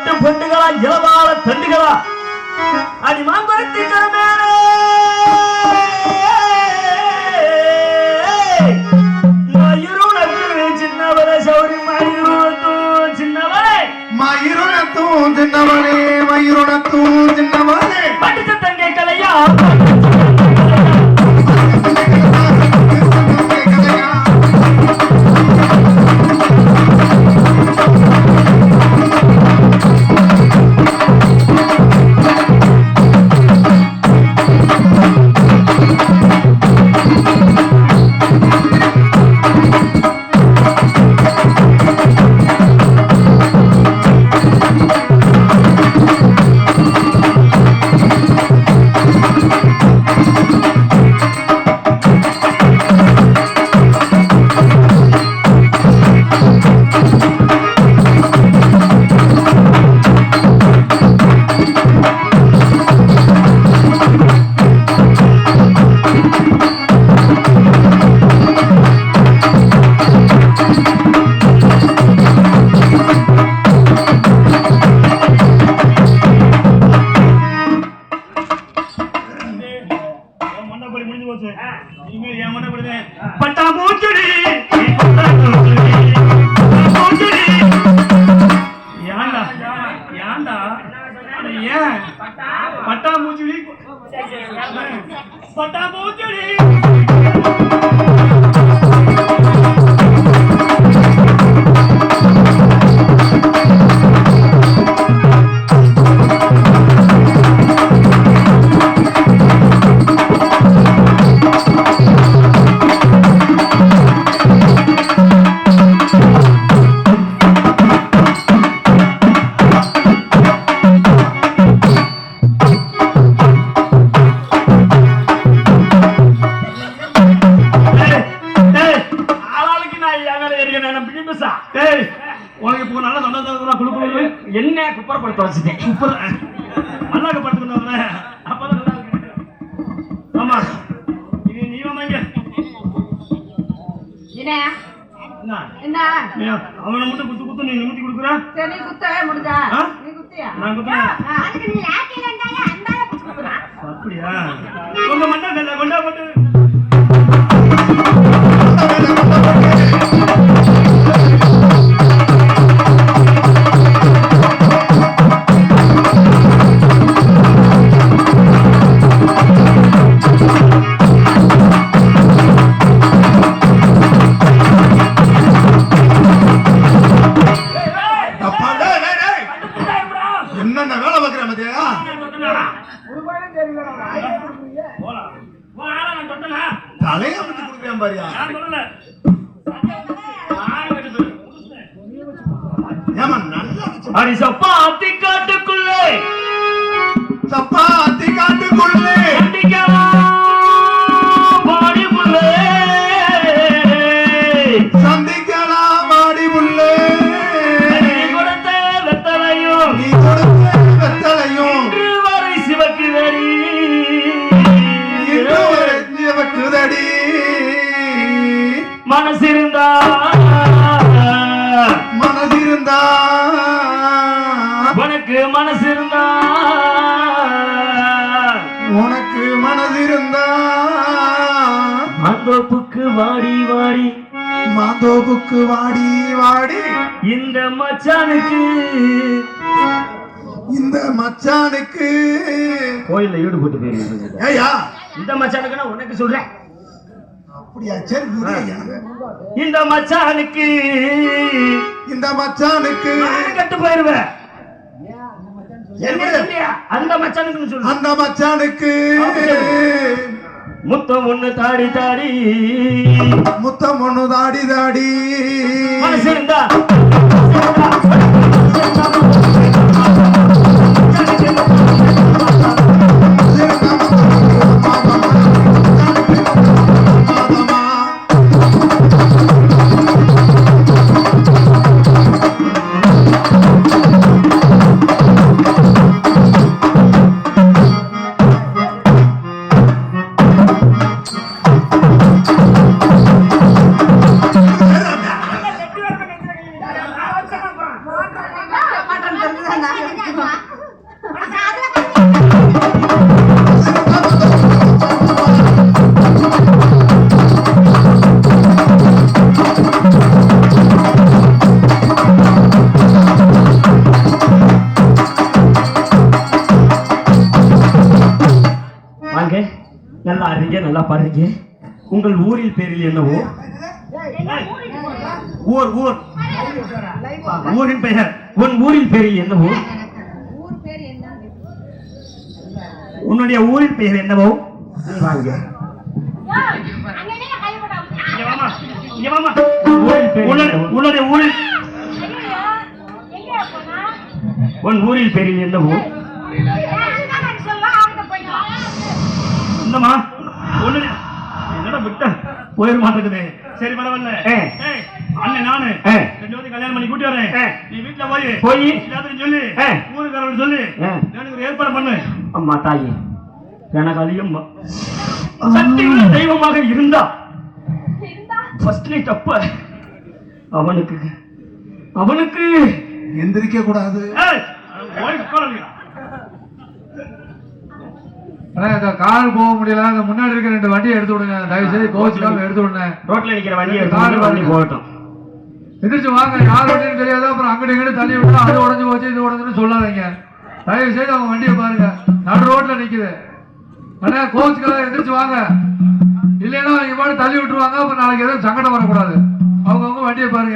பட்டு பெண்டுகளா இளவாள தண்டுகளா அடி மாம்பரத்திற்கு மேலே மயிருணத்து சின்னவரே சௌரி மயிருணத்தும் சின்னவரே மயிருணத்தும் சின்னவரே மயிருணத்தும் சின்னவரே படித்த தங்கை கலையா என்ன குப்பரப்படுத்த வச்சுட்டேன் நல்லா படுத்துக்கணும் அப்பதான் ஆமா நீ வந்தாங்க என்ன அவனை மட்டும் குத்து குத்து நீ நிமித்தி கொடுக்குற சரி குத்த முடிஞ்சா நீ குத்தியா நான் குத்துறேன் அதுக்கு நீ லாக்கில இருந்தாலே அந்தால குத்து குத்துறா அப்படியா உங்க மண்டா வெல்ல கொண்டா போட்டு அடி சப்பாத்தி காட்டுக்குள்ளே சப்பாத்தி காட்டுக்குள்ளே பாடி புள்ளே சந்திக்கலாம் பாடி புள்ளே நீ கொடுத்த வெத்தலையும் நீ கொடுத்த வெத்தலையும் இன்று வரை சிவக்குதடி இன்று வரை சிவக்குதடி மனசிருந்தா மனசிருந்தா உனக்கு மனசிருந்தா உனக்கு மனதிருந்தா மாந்தோப்புக்கு வாடி வாடி மாந்தோப்புக்கு வாடி வாடி இந்த மச்சானுக்கு இந்த மச்சானுக்கு கோயில்ல ஈடு போட்டு போயிருக்கீங்க ஏயா இந்த மச்சானுக்கு உனக்கு சொல்றேன் அப்படியா சரி எனக்கு இந்த மச்சானுக்கு இந்த மச்சானுக்கு கட்டு போயிருவேன் அந்த மச்சானுக்கு சொல்லு அந்த மச்சானுக்கு முத்தம் ஒண்ணு தாடி தாடி முத்தம் ஒண்ணு தாடி தாடி மனசிருந்தா வாங்க, நல்லா ஆடுறீங்க, நல்லா பாடுறீங்க. உங்கள் ஊரில் பேரில் என்னவோ? ஊர் ஊர் ஊரின் பெயர். உன் ஊரில் பேரில் என்னவோ? உன்னுடைய ஊரின் பெயர் என்னவோ? வாங்க, இங்க வாமா, இங்க வாமா. உன்னுடைய ஊரில் உன் ஊரில் பேரில் என்னவோ? இந்தமா உன்னுடைய என்னடா விட்ட போயிட மாட்டேங்குது. சரி பரவாயில்ல. அண்ணன் நானு ரெண்டு பேரும் கல்யாணம் பண்ணி கூட்டி வரேன். நீ வீட்டுல போய் எல்லாத்துக்கும் சொல்லி ஊருக்காரன் சொல்லி எனக்கு ஒரு ஏற்பாடு பண்ணு. அம்மா தாயி, எனக்கு அதிகம் சக்தி உள்ள தெய்வமாக இருந்தா ஃபர்ஸ்ட் நைட் அப்ப அவனுக்கு எந்திரிக்க கூடாது. கார் போக முடியல, அந்த முன்னாடி இருக்க 2 வண்டியை எடுத்து விடுங்க. தயவு செய்து கோச்சுக்காம எடுத்து விடுங்க. ரோட்ல நிக்கிற வண்டியை போகட்டும். எந்திரிச்சு வாங்க. யார் வண்டின்னு தெரியாது, அப்புறம் அங்கிட்டு இங்கிட்டு தள்ளி விட்டா அது உடஞ்சு போச்சு இது உடஞ்சுன்னு சொல்லாதீங்க. தயவு செய்து அவங்க வண்டியை பாருங்க, நடு ரோட்ல நிக்குது. ஆனா கோச்சுக்காக எந்திரிச்சு வாங்க, இல்லைன்னா இங்க பாட்டு தள்ளி விட்டுருவாங்க. அப்புறம் நாளைக்கு எதுவும் சங்கடம் வரக்கூடாது. அவங்கவுங்க வண்டியை பாருங்க.